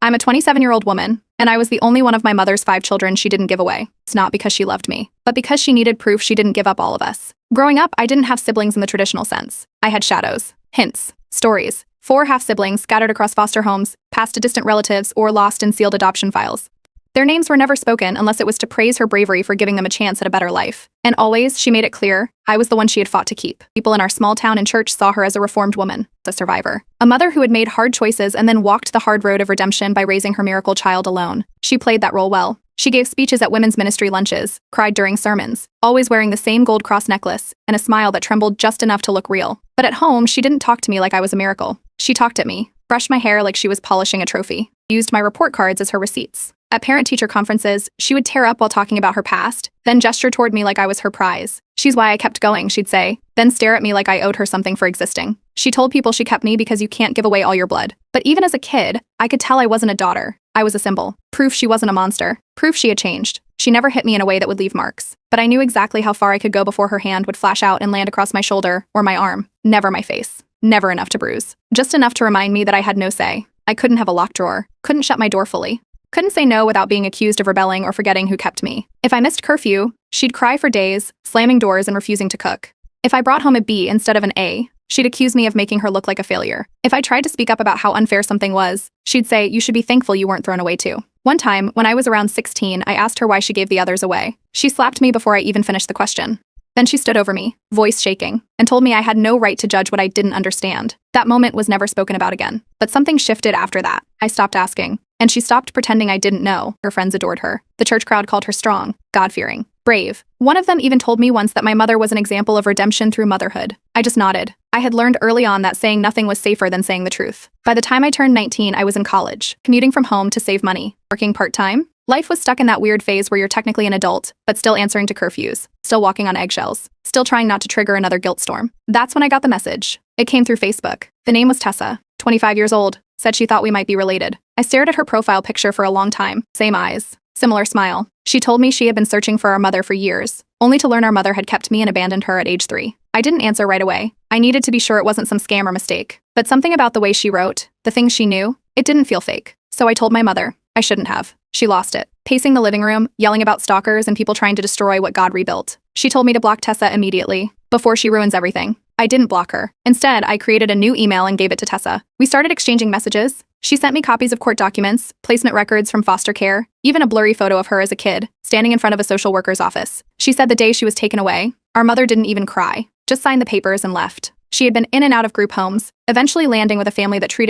I'm a 27-year-old woman, and I was the only one of my mother's 5 children she didn't give away. It's not because she loved me, but because she needed proof she didn't give up all of us. Growing up, I didn't have siblings in the traditional sense. I had shadows, hints, stories, 4 half-siblings scattered across foster homes, passed to distant relatives, or lost in sealed adoption files. Their names were never spoken unless it was to praise her bravery for giving them a chance at a better life. And always, she made it clear, I was the one she had fought to keep. People in our small town and church saw her as a reformed woman, a survivor. A mother who had made hard choices and then walked the hard road of redemption by raising her miracle child alone. She played that role well. She gave speeches at women's ministry lunches, cried during sermons, always wearing the same gold cross necklace, and a smile that trembled just enough to look real. But at home, she didn't talk to me like I was a miracle. She talked at me, brushed my hair like she was polishing a trophy, used my report cards as her receipts. At parent-teacher conferences, she would tear up while talking about her past, then gesture toward me like I was her prize. She's why I kept going, she'd say, then stare at me like I owed her something for existing. She told people she kept me because you can't give away all your blood. But even as a kid, I could tell I wasn't a daughter. I was a symbol. Proof she wasn't a monster. Proof she had changed. She never hit me in a way that would leave marks. But I knew exactly how far I could go before her hand would flash out and land across my shoulder or my arm. Never my face. Never enough to bruise. Just enough to remind me that I had no say. I couldn't have a locked drawer. Couldn't shut my door fully. Couldn't say no without being accused of rebelling or forgetting who kept me. If I missed curfew, she'd cry for days, slamming doors and refusing to cook. If I brought home a B instead of an A, she'd accuse me of making her look like a failure. If I tried to speak up about how unfair something was, she'd say, you should be thankful you weren't thrown away too. One time, when I was around 16, I asked her why she gave the others away. She slapped me before I even finished the question. Then she stood over me, voice shaking, and told me I had no right to judge what I didn't understand. That moment was never spoken about again. But something shifted after that. I stopped asking, and she stopped pretending I didn't know. Her friends adored her. The church crowd called her strong, God-fearing, brave. One of them even told me once that my mother was an example of redemption through motherhood. I just nodded. I had learned early on that saying nothing was safer than saying the truth. By the time I turned 19, I was in college, commuting from home to save money, working part-time. Life was stuck in that weird phase where you're technically an adult, but still answering to curfews, still walking on eggshells, still trying not to trigger another guilt storm. That's when I got the message. It came through Facebook. The name was Tessa, 25 years old, said she thought we might be related. I stared at her profile picture for a long time. Same eyes, similar smile. She told me she had been searching for our mother for years, only to learn our mother had kept me and abandoned her at age 3. I didn't answer right away. I needed to be sure it wasn't some scam or mistake. But something about the way she wrote, the things she knew, it didn't feel fake. So I told my mother. I shouldn't have. She lost it. Pacing the living room, yelling about stalkers and people trying to destroy what God rebuilt. She told me to block Tessa immediately, before she ruins everything. I didn't block her. Instead, I created a new email and gave it to Tessa. We started exchanging messages. She sent me copies of court documents, placement records from foster care, even a blurry photo of her as a kid, standing in front of a social worker's office. She said the day she was taken away, our mother didn't even cry, just signed the papers and left. She had been in and out of group homes, eventually landing with a family that treated her